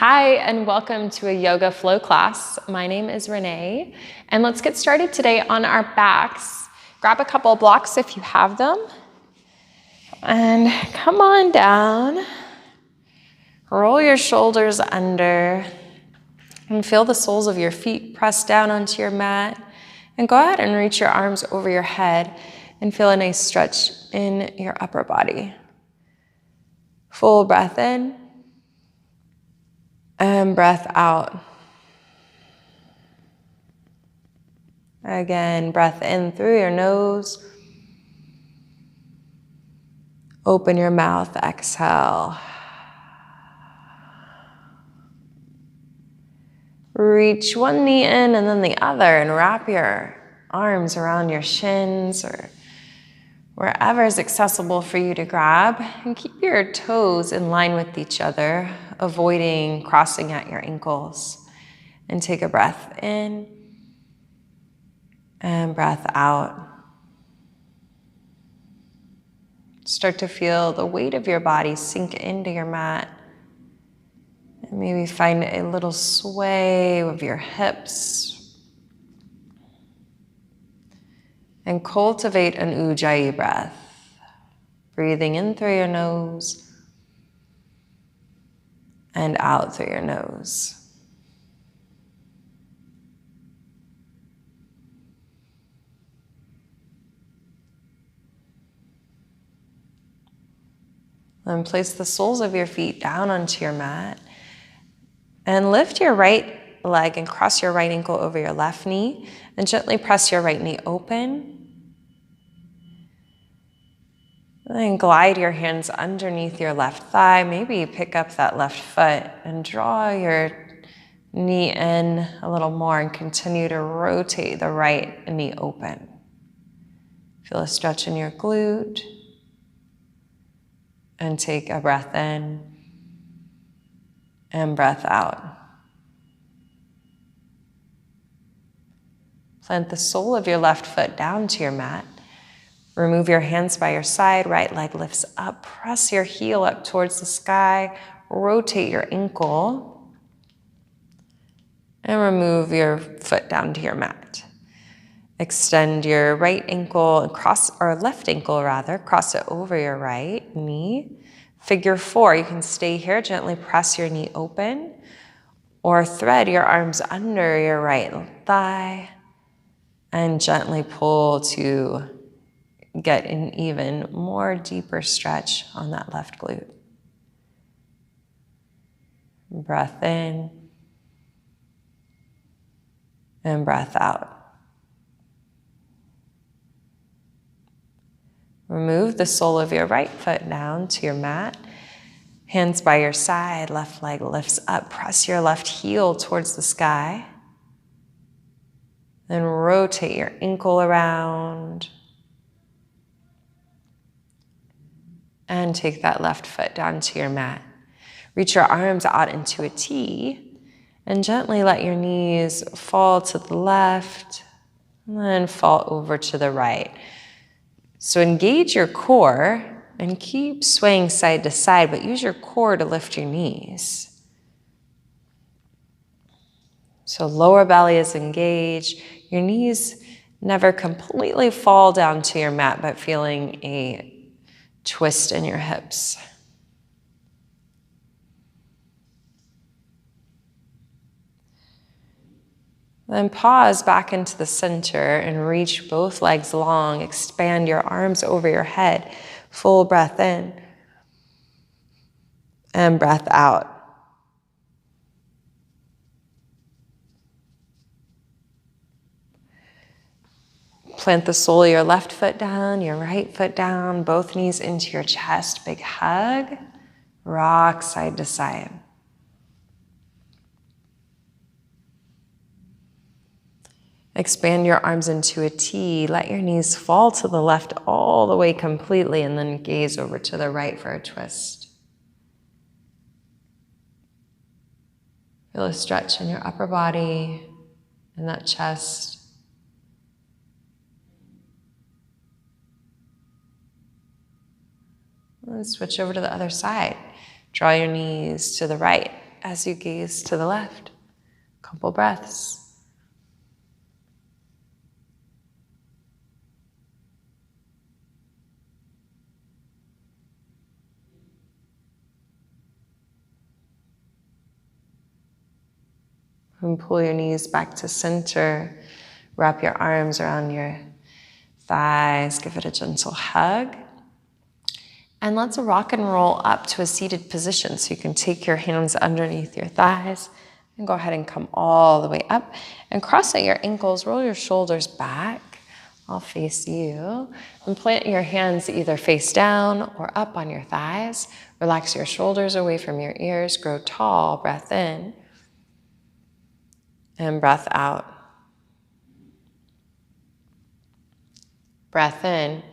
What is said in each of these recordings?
Hi, and welcome to a yoga flow class. My name is Renee, and let's get started today on our backs. Grab a couple of blocks if you have them, and come on down. Roll your shoulders under, and feel the soles of your feet press down onto your mat, and go ahead and reach your arms over your head, and feel a nice stretch in your upper body. Full breath in. And breath out. Again, breath in through your nose. Open your mouth, exhale. Reach one knee in and then the other, and wrap your arms around your shins or wherever is accessible for you to grab. And keep your toes in line with each other, avoiding crossing at your ankles. And take a breath in and breath out. Start to feel the weight of your body sink into your mat. And maybe find a little sway of your hips. And cultivate an Ujjayi breath. Breathing in through your nose and out through your nose. Then place the soles of your feet down onto your mat and lift your right leg and cross your right ankle over your left knee and gently press your right knee open. And then glide your hands underneath your left thigh. Maybe pick up that left foot and draw your knee in a little more and continue to rotate the right knee open. Feel a stretch in your glute. And take a breath in and breath out. Plant the sole of your left foot down to your mat. Remove your hands by your side. Right leg lifts up. Press your heel up towards the sky. Rotate your ankle. And remove your foot down to your mat. Extend your right ankle, left ankle rather, cross it over your right knee. Figure 4, you can stay here, gently press your knee open, or thread your arms under your right thigh, and gently pull to get an even more deeper stretch on that left glute. Breath in, and breath out. Remove the sole of your right foot down to your mat. Hands by your side, left leg lifts up. Press your left heel towards the sky. Then rotate your ankle around. And take that left foot down to your mat. Reach your arms out into a T. And gently let your knees fall to the left. And then fall over to the right. So engage your core and keep swaying side to side, but use your core to lift your knees. So lower belly is engaged. Your knees never completely fall down to your mat, but feeling a twist in your hips. Then pause back into the center and reach both legs long. Expand your arms over your head. Full breath in and breath out. Plant the sole of your left foot down, your right foot down, both knees into your chest. Big hug. Rock side to side. Expand your arms into a T. Let your knees fall to the left all the way completely, and then gaze over to the right for a twist. Feel a stretch in your upper body and that chest. And switch over to the other side. Draw your knees to the right. as you gaze to the left. Couple breaths. And pull your knees back to center. Wrap your arms around your thighs. Give it a gentle hug. And let's rock and roll up to a seated position. So you can take your hands underneath your thighs and go ahead and come all the way up. And cross at your ankles, roll your shoulders back. I'll face you. And plant your hands either face down or up on your thighs. Relax your shoulders away from your ears. Grow tall. Breath in. And breath out. Breath in.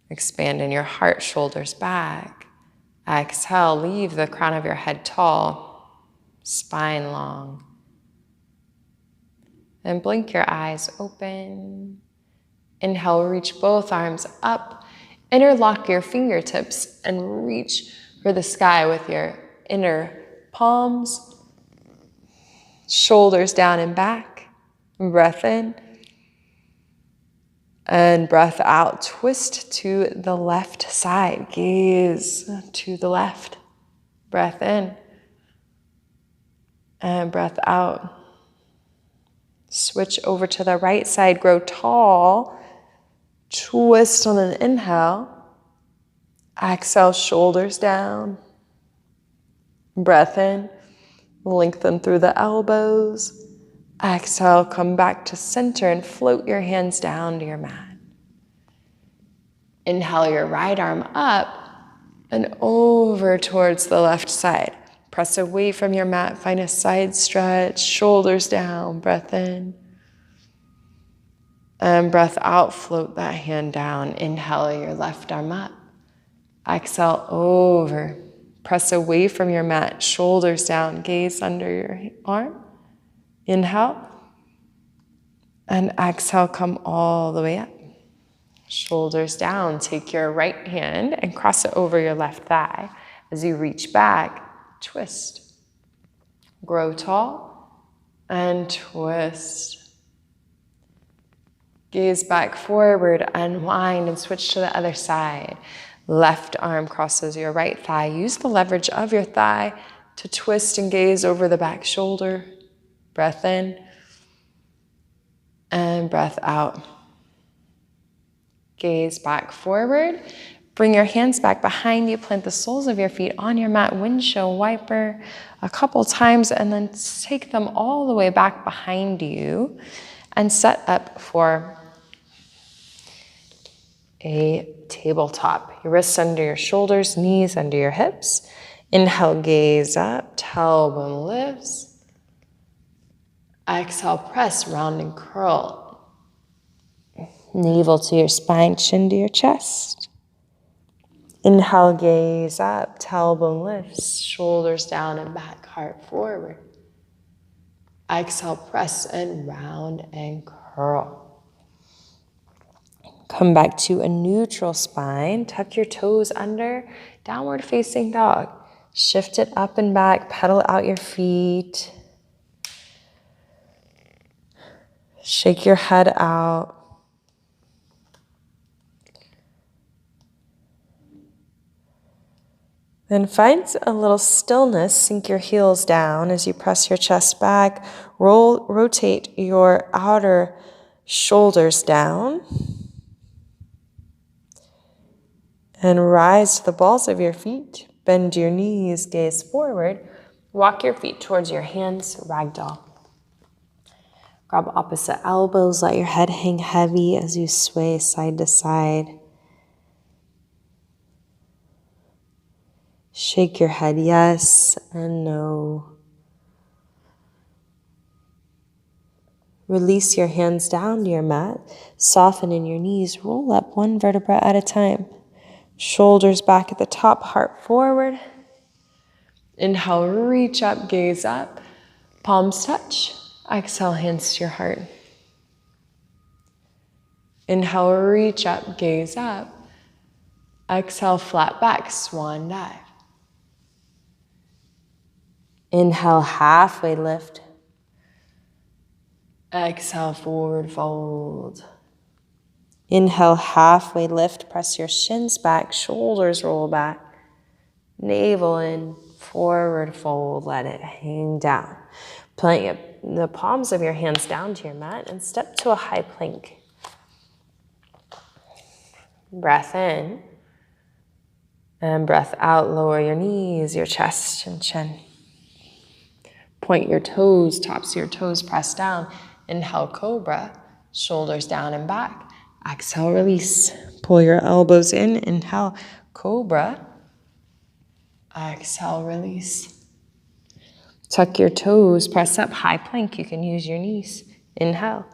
Expand in your heart, shoulders back. Exhale, leave the crown of your head tall, spine long. And blink your eyes open. Inhale, reach both arms up. Interlock your fingertips and reach for the sky with your inner palms. Shoulders down and back. Breath in. And breath out. Twist to the left side. Gaze to the left. Breath in. And breath out. Switch over to the right side. Grow tall. Twist on an inhale. Exhale, shoulders down. Breath in. Lengthen through the elbows. Exhale, come back to center and float your hands down to your mat. Inhale your right arm up and over towards the left side. Press away from your mat, find a side stretch, shoulders down, breath in. And breath out, float that hand down. Inhale your left arm up. Exhale over. Press away from your mat, shoulders down, gaze under your arm. Inhale. And exhale, come all the way up. Shoulders down. Take your right hand and cross it over your left thigh. As you reach back, twist. Grow tall and twist. Gaze back forward, unwind and switch to the other side. Left arm crosses your right thigh. Use the leverage of your thigh to twist and gaze over the back shoulder. Breath in and breath out. Gaze back forward. Bring your hands back behind you. Plant the soles of your feet on your mat. Windshield wiper a couple times and then take them all the way back behind you and set up for a tabletop. Your wrists under your shoulders, knees under your hips. Inhale, gaze up, tailbone lifts. Exhale, press, round and curl. Navel to your spine, chin to your chest. Inhale, gaze up, tailbone lifts, shoulders down and back, heart forward. Exhale, press and round and curl. Come back to a neutral spine. Tuck your toes under, downward facing dog. Shift it up and back, pedal out your feet. Shake your head out. Then find a little stillness. Sink your heels down as you press your chest back. Rotate your outer shoulders down. And rise to the balls of your feet. Bend your knees, gaze forward. Walk your feet towards your hands, ragdoll. Grab opposite elbows, let your head hang heavy as you sway side to side. Shake your head yes and no. Release your hands down to your mat. Soften in your knees. Roll up one vertebra at a time. Shoulders back at the top, heart forward. Inhale, reach up, gaze up. Palms touch. Exhale, hands to your heart. Inhale, reach up, gaze up. Exhale, flat back, swan dive. Inhale, halfway lift. Exhale, forward fold. Inhale, halfway lift. Press your shins back, shoulders roll back. Navel in, forward fold, let it hang down. Plant the palms of your hands down to your mat and step to a high plank. Breath in. And breath out, lower your knees, your chest and chin. Point your toes, tops of your toes press down. Inhale, cobra, shoulders down and back. Exhale, release. Pull your elbows in. Inhale, cobra. Exhale, release. Tuck your toes, press up, high plank. You can use your knees. Inhale.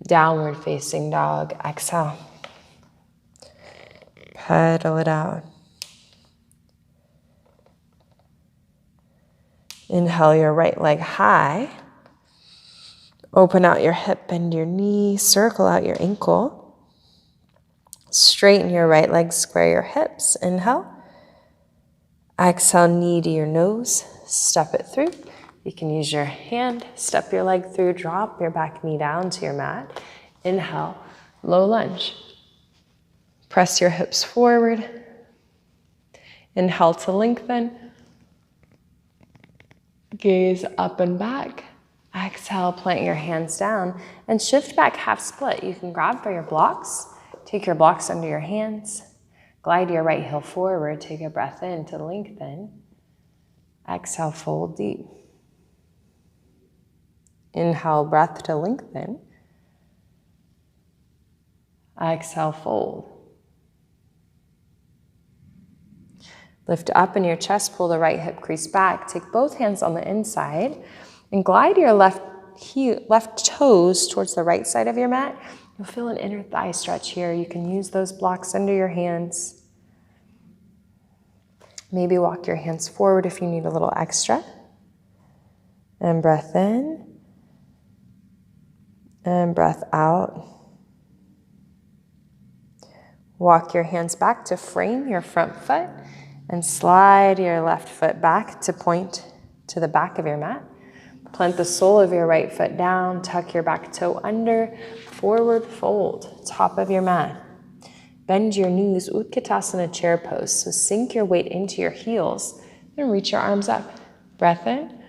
Downward facing dog. Exhale. Pedal it out. Inhale your right leg high. Open out your hip, bend your knee, circle out your ankle. Straighten your right leg, square your hips. Inhale. Exhale, knee to your nose, step it through. You can use your hand, step your leg through, drop your back knee down to your mat. Inhale, low lunge. Press your hips forward. Inhale to lengthen. Gaze up and back. Exhale, plant your hands down and shift back half split. You can grab for your blocks. Take your blocks under your hands. Glide your right heel forward. Take a breath in to lengthen. Exhale, fold deep. Inhale, breath to lengthen. Exhale, fold. Lift up in your chest, pull the right hip crease back. Take both hands on the inside and glide your left toes towards the right side of your mat. You'll feel an inner thigh stretch here. You can use those blocks under your hands. Maybe walk your hands forward if you need a little extra. And breath in. And breath out. Walk your hands back to frame your front foot. And slide your left foot back to point to the back of your mat. Plant the sole of your right foot down, tuck your back toe under, forward fold, top of your mat. Bend your knees, Utkatasana chair pose. So sink your weight into your heels and reach your arms up. Breath in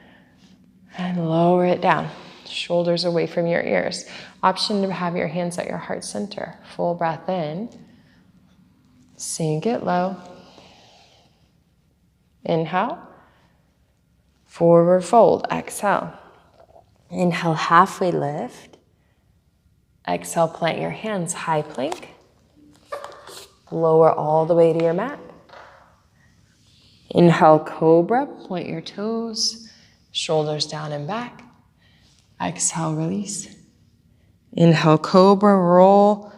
and lower it down. Shoulders away from your ears. Option to have your hands at your heart center. Full breath in. Sink it low. Inhale, forward fold, exhale. Inhale, halfway lift. Exhale, plant your hands, high plank. Lower all the way to your mat. Inhale, cobra, point your toes, shoulders down and back. Exhale, release. Inhale, cobra, roll,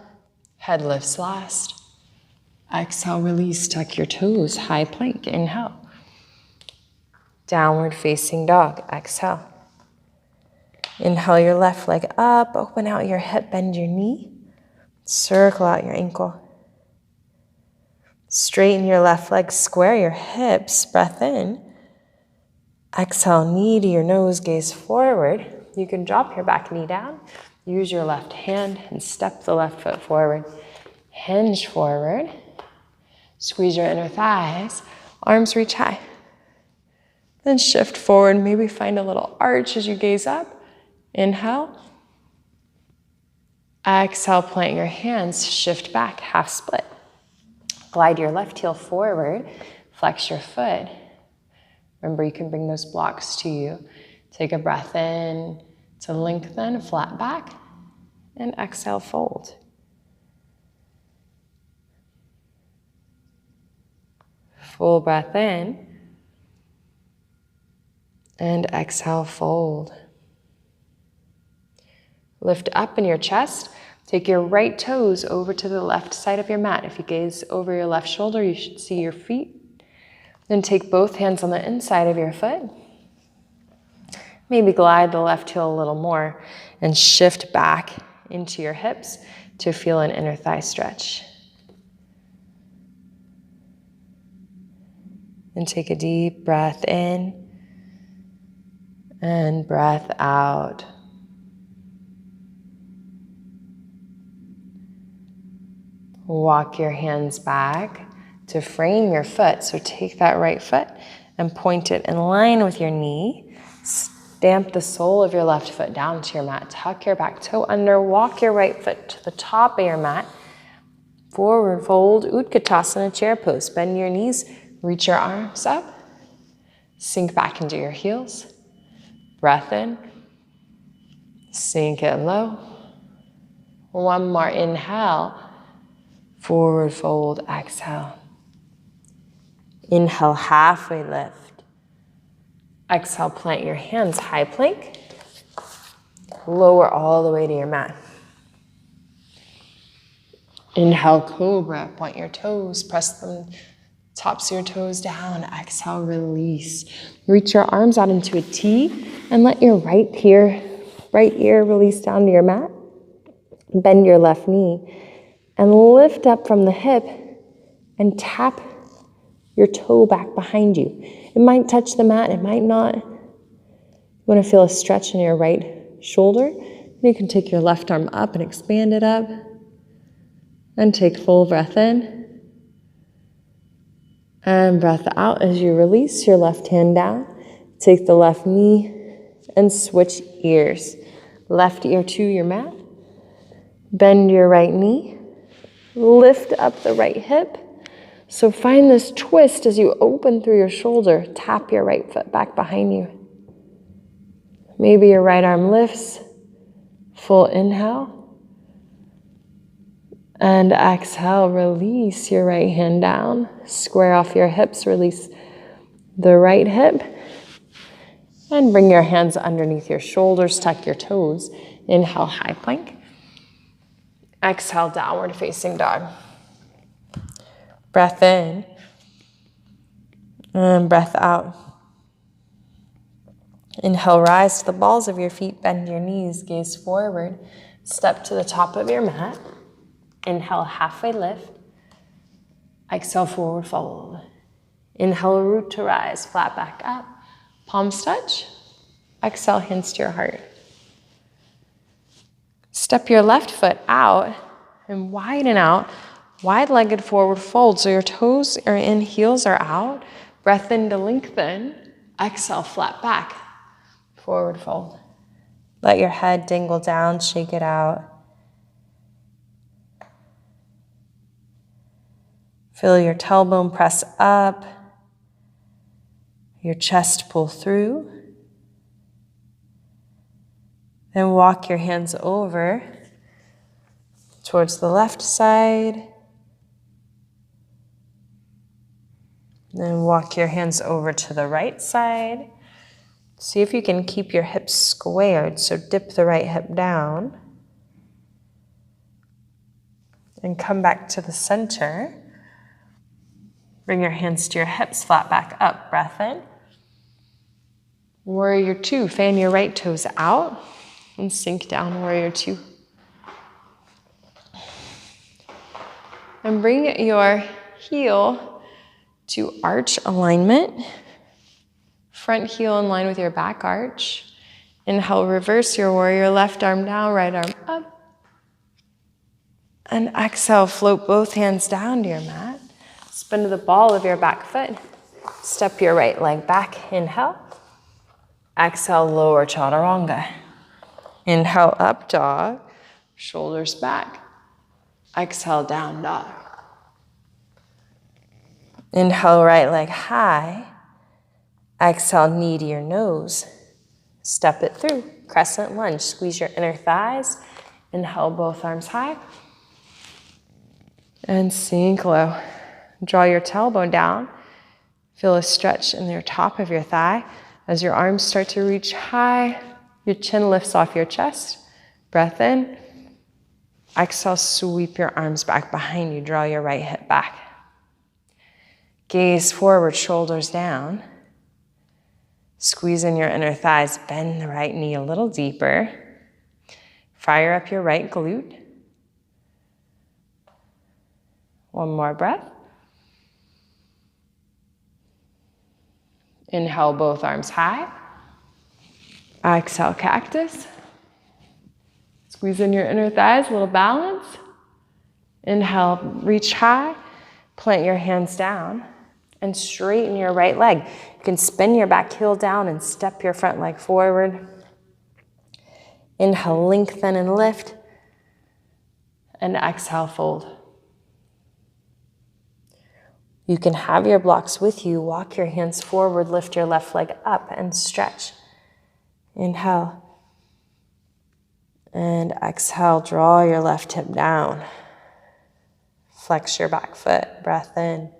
head lifts last. Exhale, release, tuck your toes, high plank, inhale. Downward facing dog, exhale. Inhale your left leg up, open out your hip, bend your knee. Circle out your ankle. Straighten your left leg, square your hips, breath in. Exhale, knee to your nose, gaze forward. You can drop your back knee down. Use your left hand and step the left foot forward. Hinge forward. Squeeze your inner thighs. Arms reach high. Then shift forward, maybe find a little arch as you gaze up. Inhale. Exhale, plant your hands, shift back, half split. Glide your left heel forward, flex your foot. Remember, you can bring those blocks to you. Take a breath in to lengthen, flat back, and exhale, fold. Full breath in. And exhale, fold. Lift up in your chest. Take your right toes over to the left side of your mat. If you gaze over your left shoulder, you should see your feet. Then take both hands on the inside of your foot. Maybe glide the left heel a little more and shift back into your hips to feel an inner thigh stretch. And take a deep breath in. And breath out. Walk your hands back to frame your foot. So take that right foot and point it in line with your knee. Stamp the sole of your left foot down to your mat. Tuck your back toe under. Walk your right foot to the top of your mat. Forward fold, Utkatasana, chair pose. Bend your knees, reach your arms up. Sink back into your heels. Breath in. Sink it low. One more inhale. Forward fold, exhale. Inhale, halfway lift. Exhale, plant your hands, high plank. Lower all the way to your mat. Inhale, cobra, point your toes, press them, tops of your toes down. Exhale, release. Reach your arms out into a T and let your right ear release down to your mat. Bend your left knee and lift up from the hip and tap your toe back behind you. It might touch the mat, it might not. You want to feel a stretch in your right shoulder. You can take your left arm up and expand it up. And take full breath in. And breath out as you release your left hand down. Take the left knee and switch ears. Left ear to your mat. Bend your right knee. Lift up the right hip. So find this twist as you open through your shoulder. Tap your right foot back behind you. Maybe your right arm lifts. Full inhale. And exhale, release your right hand down. Square off your hips, release the right hip. And bring your hands underneath your shoulders, tuck your toes. Inhale, high plank. Exhale, downward facing dog. Breath in. And breath out. Inhale, rise to the balls of your feet, bend your knees, gaze forward. Step to the top of your mat. Inhale, halfway lift. Exhale, forward fold. Inhale, root to rise, flat back up. Palms touch. Exhale, hands to your heart. Step your left foot out and widen out. Wide-legged forward fold. So your toes are in, heels are out. Breath in to lengthen. Exhale, flat back. Forward fold. Let your head dangle down, shake it out. Feel your tailbone press up, your chest pull through. Then walk your hands over towards the left side. Then walk your hands over to the right side. See if you can keep your hips squared, so dip the right hip down. And come back to the center. Bring your hands to your hips, flat back up, breath in. Warrior two, fan your right toes out and sink down, warrior two. And bring your heel to arch alignment. Front heel in line with your back arch. Inhale, reverse your warrior, left arm down, right arm up. And exhale, float both hands down to your mat. Spin to the ball of your back foot. Step your right leg back. Inhale. Exhale, lower chaturanga. Inhale, up dog. Shoulders back. Exhale, down dog. Inhale, right leg high. Exhale, knee to your nose. Step it through. Crescent lunge. Squeeze your inner thighs. Inhale, both arms high. And sink low. Draw your tailbone down. Feel a stretch in the top of your thigh. As your arms start to reach high, your chin lifts off your chest. Breath in. Exhale, sweep your arms back behind you. Draw your right hip back. Gaze forward, shoulders down. Squeeze in your inner thighs. Bend the right knee a little deeper. Fire up your right glute. One more breath. Inhale, both arms high. Exhale, cactus. Squeeze in your inner thighs, a little balance. Inhale, reach high. Plant your hands down and straighten your right leg. You can spin your back heel down and step your front leg forward. Inhale, lengthen and lift. And exhale, fold. You can have your blocks with you. Walk your hands forward, lift your left leg up and stretch. Inhale. And exhale, draw your left hip down. Flex your back foot, breath in.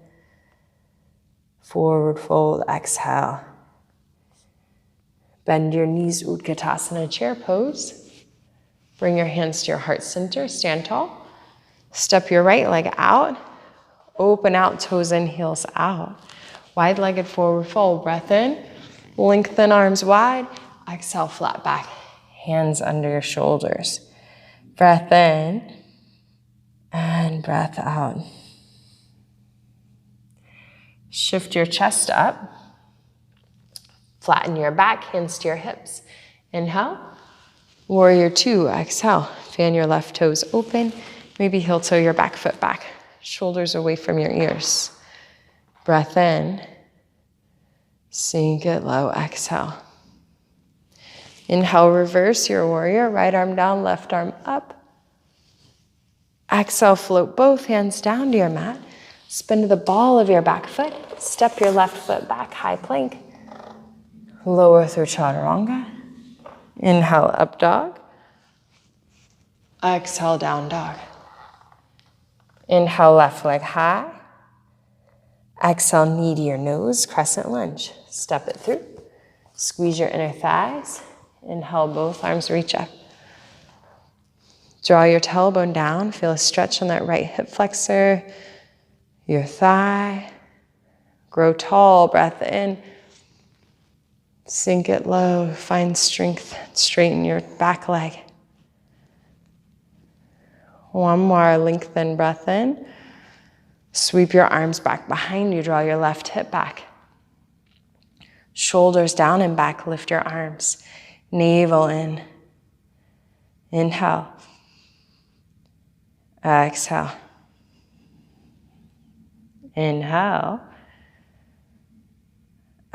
Forward fold, exhale. Bend your knees, Utkatasana, chair pose. Bring your hands to your heart center, stand tall. Step your right leg out. Open out, toes in, heels out. Wide-legged forward fold, breath in. Lengthen arms wide. Exhale, flat back. Hands under your shoulders. Breath in and breath out. Shift your chest up. Flatten your back, hands to your hips. Inhale. Warrior two, exhale. Fan your left toes open. Maybe heel toe your back foot back. Shoulders away from your ears. Breath in. Sink it low, exhale. Inhale, reverse your warrior. Right arm down, left arm up. Exhale, float both hands down to your mat. Spin to the ball of your back foot. Step your left foot back, high plank. Lower through chaturanga. Inhale, up dog. Exhale, down dog. Inhale, left leg high. Exhale, knee to your nose, crescent lunge. Step it through. Squeeze your inner thighs. Inhale, both arms reach up. Draw your tailbone down. Feel a stretch on that right hip flexor, your thigh. Grow tall, breath in. Sink it low, find strength. Straighten your back leg. One more, lengthen, breath in. Sweep your arms back behind you, draw your left hip back. Shoulders down and back, lift your arms. Navel in. Inhale. Exhale. Inhale.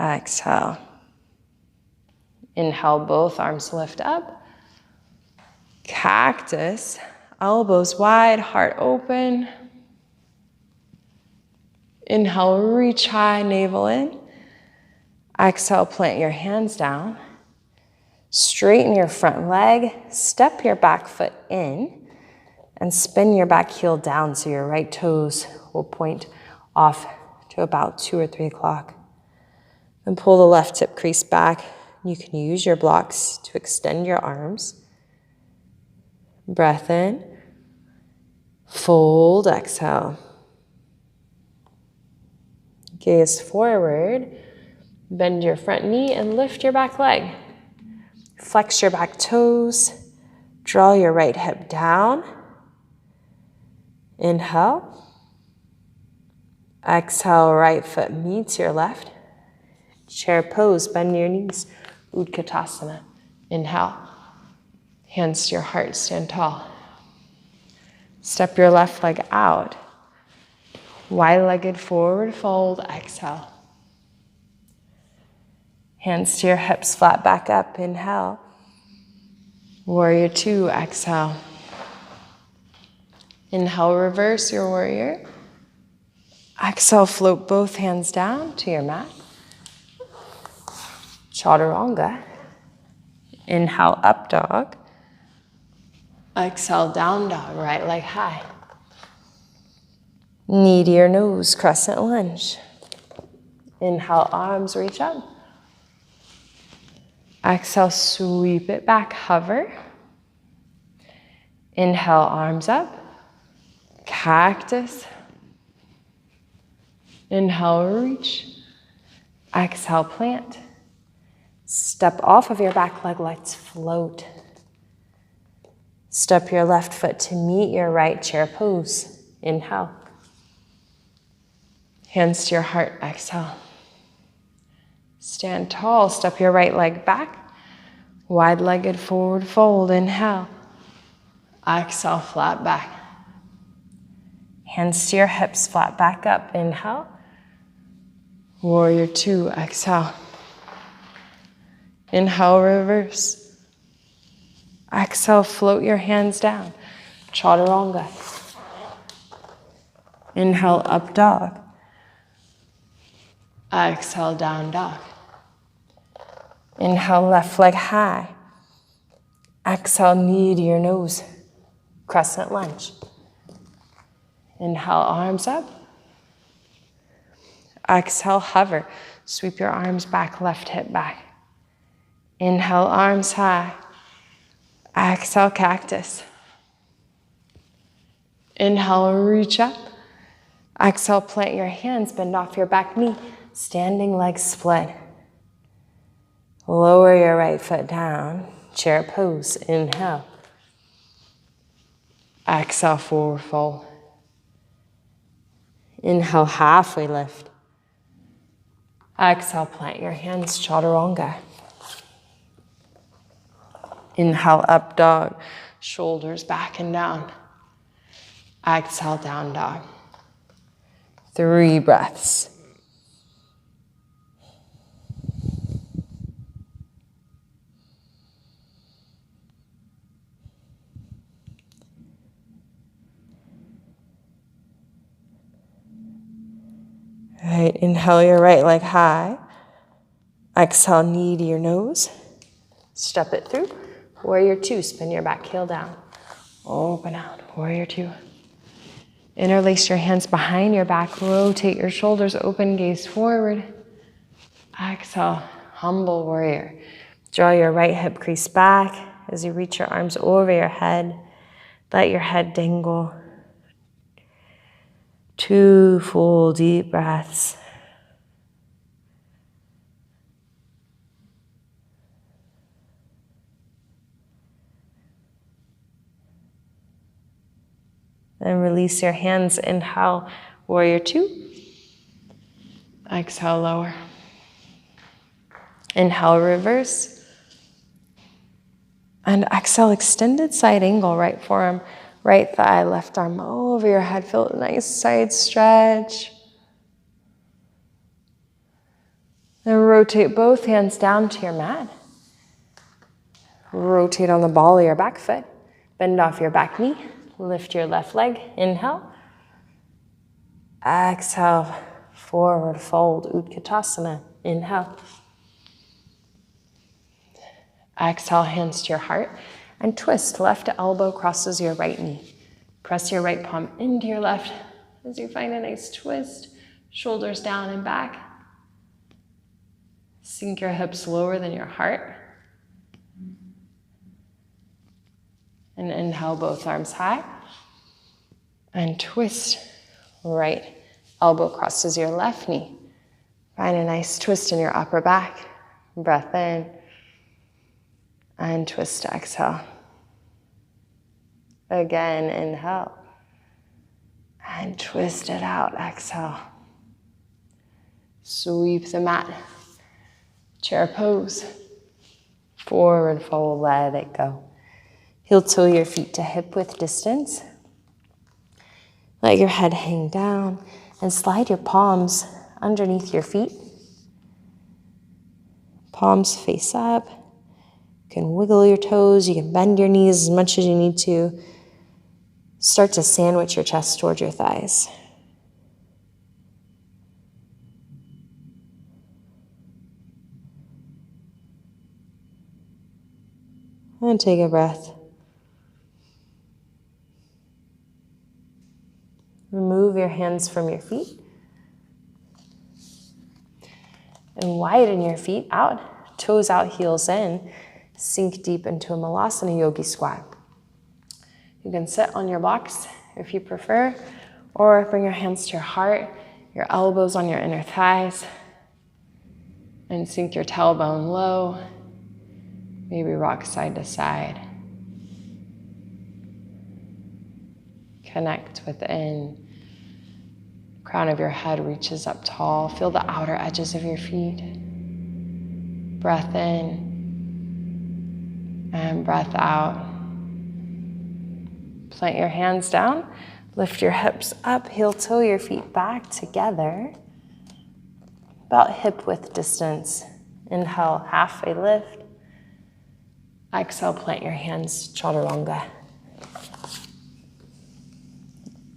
Exhale. Inhale, both arms lift up. Cactus. Elbows wide, heart open. Inhale, reach high, navel in. Exhale, plant your hands down. Straighten your front leg. Step your back foot in. And spin your back heel down so your right toes will point off to about 2 or 3 o'clock. Then pull the left hip crease back. You can use your blocks to extend your arms. Breath in. Fold, exhale. Gaze forward. Bend your front knee and lift your back leg. Flex your back toes. Draw your right hip down. Inhale. Exhale, right foot meets your left. Chair pose, bend your knees. Utkatasana. Inhale. Hands to your heart, stand tall. Step your left leg out. Wide-legged forward fold, exhale. Hands to your hips, flat back up, inhale. Warrior two, exhale. Inhale, reverse your warrior. Exhale, float both hands down to your mat. Chaturanga. Inhale, up dog. Exhale, down dog, right leg high. Knee to your nose, crescent lunge. Inhale, arms reach up. Exhale, sweep it back, hover. Inhale, arms up. Cactus. Inhale, reach. Exhale, plant. Step off of your back leg, let's float. Step your left foot to meet your right, chair pose. Inhale. Hands to your heart, exhale. Stand tall, step your right leg back. Wide-legged forward fold, inhale. Exhale, flat back. Hands to your hips, flat back up, inhale. Warrior two, exhale. Inhale, reverse. Exhale, float your hands down. Chaturanga. Inhale, up dog. Exhale, down dog. Inhale, left leg high. Exhale, knee to your nose. Crescent lunge. Inhale, arms up. Exhale, hover. Sweep your arms back, left hip back. Inhale, arms high. Exhale, cactus. Inhale, reach up. Exhale, plant your hands, bend off your back knee. Standing leg split. Lower your right foot down. Chair pose. Inhale. Exhale, forward fold. Inhale, halfway lift. Exhale, plant your hands, chaturanga. Inhale, up dog. Shoulders back and down. Exhale, down dog. 3 breaths. All right, inhale your right leg high. Exhale, knee to your nose. Step it through. Warrior two, spin your back heel down. Open out, warrior two. Interlace your hands behind your back. Rotate your shoulders, open gaze forward. Exhale, humble warrior. Draw your right hip crease back as you reach your arms over your head. Let your head dangle. 2 full deep breaths. Then release your hands. Inhale, warrior two. Exhale, lower. Inhale, reverse. And exhale, extended side angle, right forearm, right thigh, left arm over your head. Feel a nice side stretch. Then rotate both hands down to your mat. Rotate on the ball of your back foot. Bend off your back knee. Lift your left leg. Inhale. Exhale, forward fold, Utkatasana. Inhale. Exhale, hands to your heart. And twist. Left elbow crosses your right knee. Press your right palm into your left as you find a nice twist. Shoulders down and back. Sink your hips lower than your heart. And inhale, both arms high. And twist. Right elbow crosses your left knee. Find a nice twist in your upper back. Breath in. And twist to exhale. Again, inhale. And twist it out, exhale. Sweep the mat. Chair pose. Forward fold, let it go. Heel toe your feet to hip width distance. Let your head hang down and slide your palms underneath your feet. Palms face up. You can wiggle your toes. You can bend your knees as much as you need to. Start to sandwich your chest towards your thighs. And take a breath. Remove your hands from your feet. And widen your feet out, toes out, heels in. Sink deep into a Malasana Yogi squat. You can sit on your blocks if you prefer, or bring your hands to your heart, your elbows on your inner thighs, and sink your tailbone low. Maybe rock side to side. Connect within. Crown of your head reaches up tall. Feel the outer edges of your feet. Breath in. And breath out. Plant your hands down. Lift your hips up, heel toe your feet back together. About hip width distance. Inhale, halfway lift. Exhale, plant your hands, chaturanga.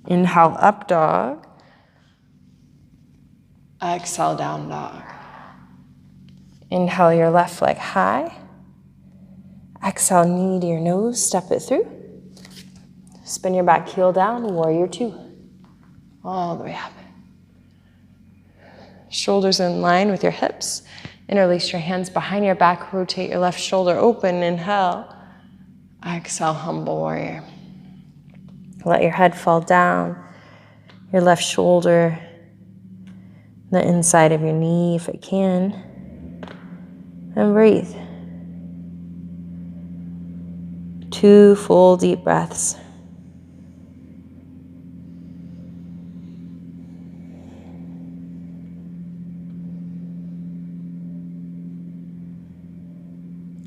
Inhale, up dog. Exhale, down dog. Inhale, your left leg high. Exhale, knee to your nose, step it through. Spin your back heel down, warrior two. All the way up. Shoulders in line with your hips. Interlace your hands behind your back, rotate your left shoulder open, inhale. Exhale, humble warrior. Let your head fall down, your left shoulder, the inside of your knee if it can. And breathe. 2 full deep breaths.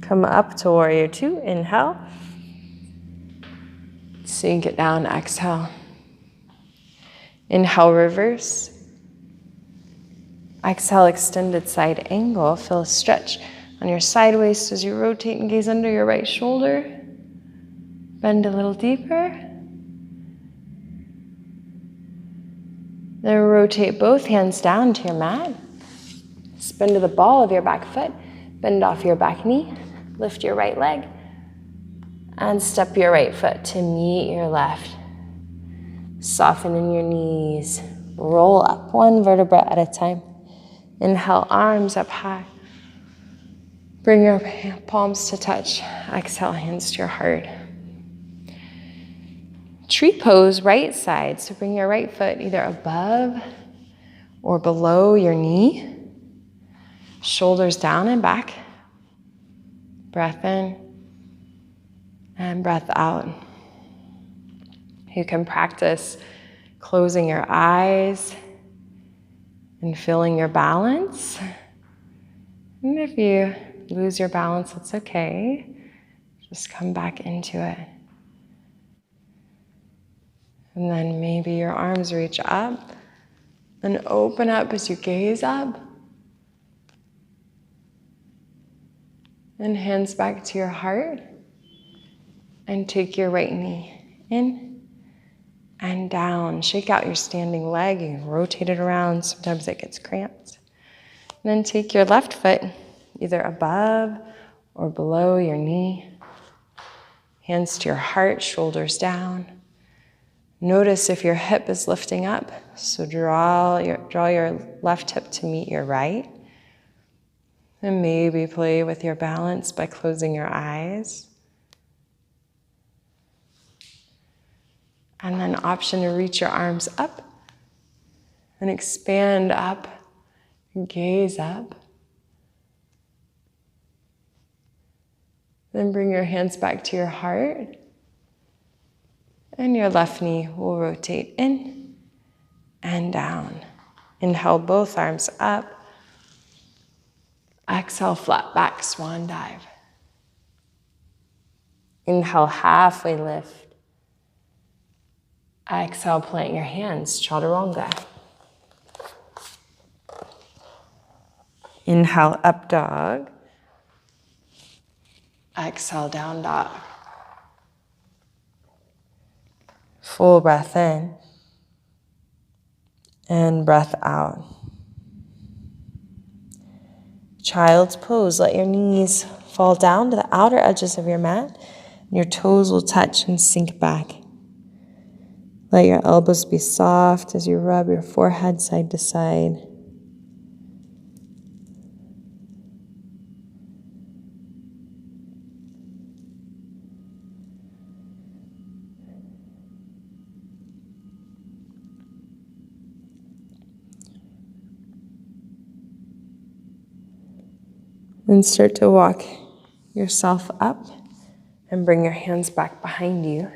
Come up to warrior two, inhale. Sink it down, exhale. Inhale, reverse. Exhale, extended side angle. Feel a stretch on your side waist as you rotate and gaze under your right shoulder. Bend a little deeper. Then rotate both hands down to your mat. Spin to the ball of your back foot. Bend off your back knee. Lift your right leg. And step your right foot to meet your left. Soften in your knees. Roll up 1 vertebra at a time. Inhale, arms up high. Bring your palms to touch. Exhale, hands to your heart. Tree pose, right side. So bring your right foot either above or below your knee. Shoulders down and back. Breath in and breath out. You can practice closing your eyes and feeling your balance. And if you lose your balance, that's okay. Just come back into it. And then maybe your arms reach up and open up as you gaze up. And hands back to your heart. And take your right knee in and down. Shake out your standing leg. You can rotate it around. Sometimes it gets cramped. And then take your left foot either above or below your knee. Hands to your heart, shoulders down. Notice if your hip is lifting up. So draw your left hip to meet your right. And maybe play with your balance by closing your eyes. And then option to reach your arms up and expand up, gaze up. Then bring your hands back to your heart. And your left knee will rotate in and down. Inhale, both arms up. Exhale, flat back, swan dive. Inhale, halfway lift. Exhale, plant your hands, chaturanga. Inhale, up dog. Exhale, down dog. Full breath in. And breath out. Child's pose. Let your knees fall down to the outer edges of your mat. And your toes will touch and sink back. Let your elbows be soft as you rub your forehead side to side. Then start to walk yourself up and bring your hands back behind you.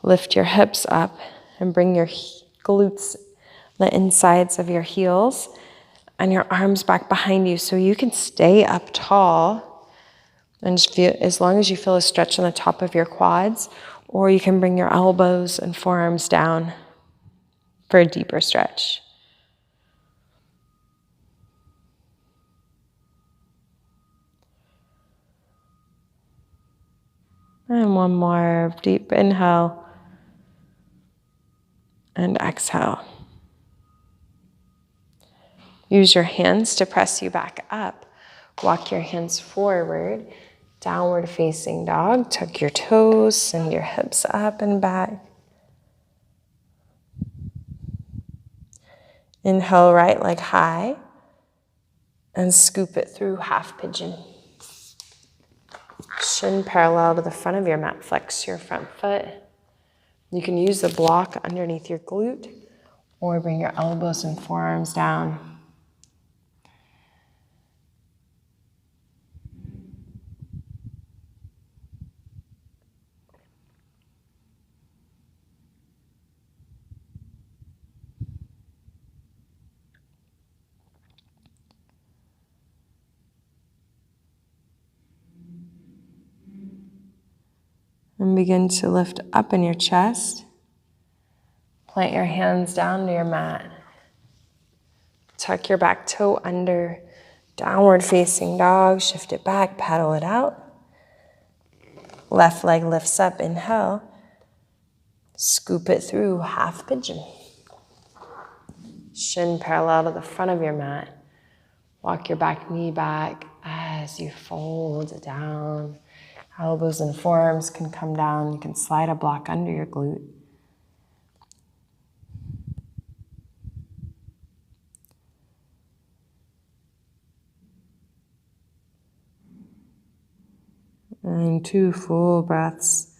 Lift your hips up and bring your glutes, the insides of your heels, and your arms back behind you so you can stay up tall And just feel, as long as you feel a stretch on the top of your quads, or you can bring your elbows and forearms down for a deeper stretch. And one more deep inhale and exhale. Use your hands to press you back up. Walk your hands forward, downward facing dog. Tuck your toes, send your hips up and back. Inhale, right leg high, and scoop it through half pigeon. Shin parallel to the front of your mat. Flex your front foot. You can use the block underneath your glute, or bring your elbows and forearms down. And begin to lift up in your chest. Plant your hands down to your mat. Tuck your back toe under. Downward facing dog. Shift it back, paddle it out. Left leg lifts up, inhale. Scoop it through half pigeon. Shin parallel to the front of your mat. Walk your back knee back as you fold down. Elbows and forearms can come down. You can slide a block under your glute. And 2 full breaths.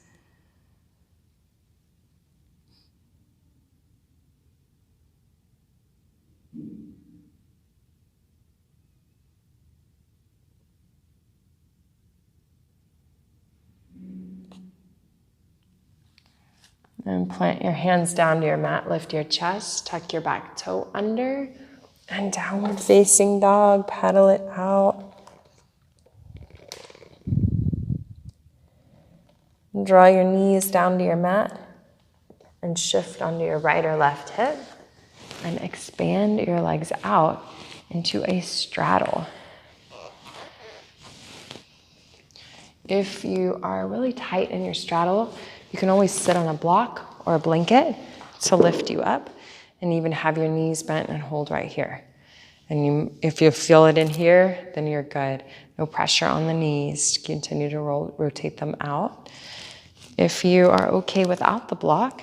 And plant your hands down to your mat, lift your chest, tuck your back toe under, and downward facing dog, paddle it out. And draw your knees down to your mat, and shift onto your right or left hip, and expand your legs out into a straddle. If you are really tight in your straddle, you can always sit on a block or a blanket to lift you up, and even have your knees bent and hold right here. And if you feel it in here, then you're good. No pressure on the knees. Continue to rotate them out. If you are okay without the block,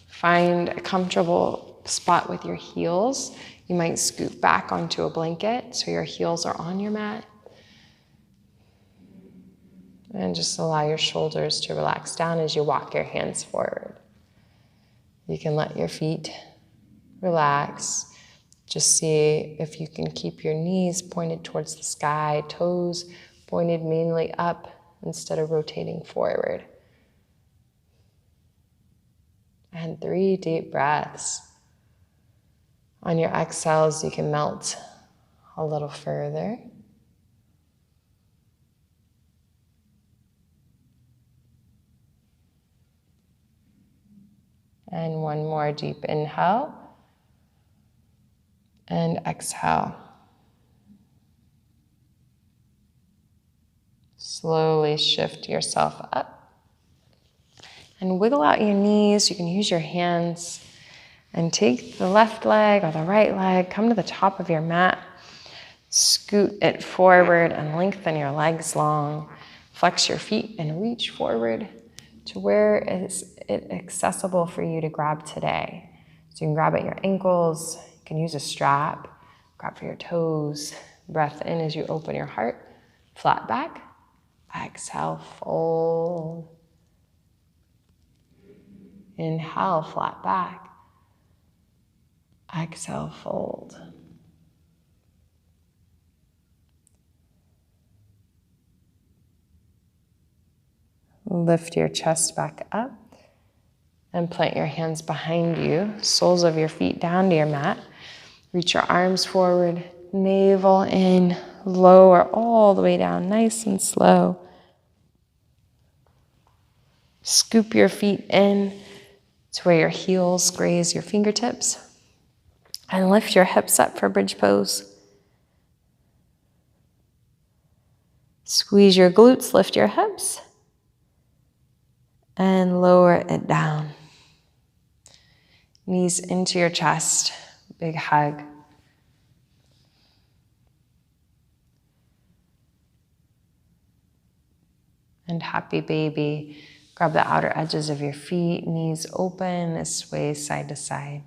find a comfortable spot with your heels. You might scoot back onto a blanket so your heels are on your mat. And just allow your shoulders to relax down as you walk your hands forward. You can let your feet relax. Just see if you can keep your knees pointed towards the sky, toes pointed mainly up instead of rotating forward. And 3 deep breaths. On your exhales, you can melt a little further. And one more deep inhale. And exhale. Slowly shift yourself up. And wiggle out your knees. You can use your hands. And take the left leg or the right leg. Come to the top of your mat. Scoot it forward and lengthen your legs long. Flex your feet and reach forward to where is it accessible for you to grab today. So you can grab at your ankles. You can use a strap. Grab for your toes. Breath in as you open your heart. Flat back. Exhale, fold. Inhale, flat back. Exhale, fold. Lift your chest back up and plant your hands behind you, soles of your feet down to your mat. Reach your arms forward, navel in, Lower all the way down, nice and slow. Scoop your feet in to where your heels graze your fingertips. And lift your hips up for bridge pose. Squeeze your glutes, lift your hips. And lower it down. Knees into your chest, big hug. And happy baby. Grab the outer edges of your feet, knees open, sway side to side.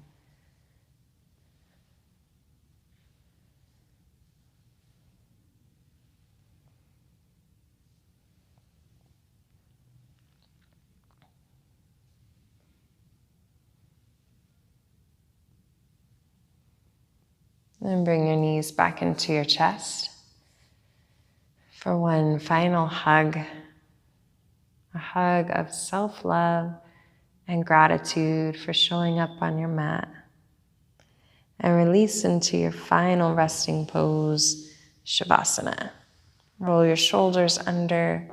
Then bring your knees back into your chest for one final hug. A hug of self-love and gratitude for showing up on your mat. And release into your final resting pose, Shavasana. Roll your shoulders under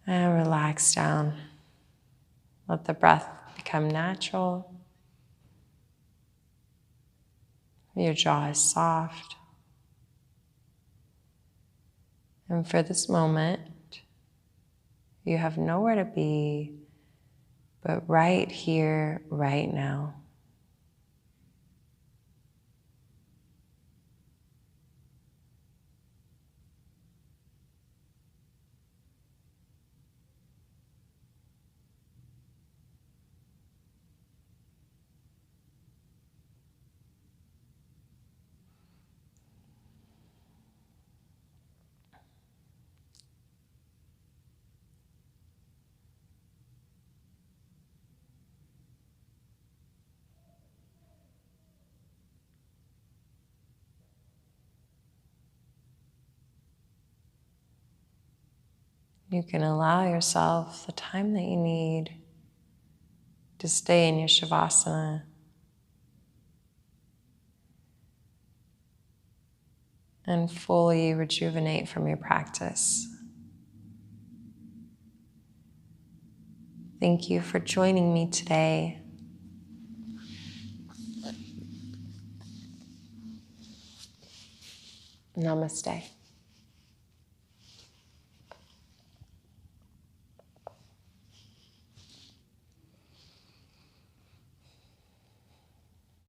and relax down. Let the breath become natural. Your jaw is soft. And for this moment, you have nowhere to be but right here, right now. You can allow yourself the time that you need to stay in your Shavasana. And fully rejuvenate from your practice. Thank you for joining me today. Namaste.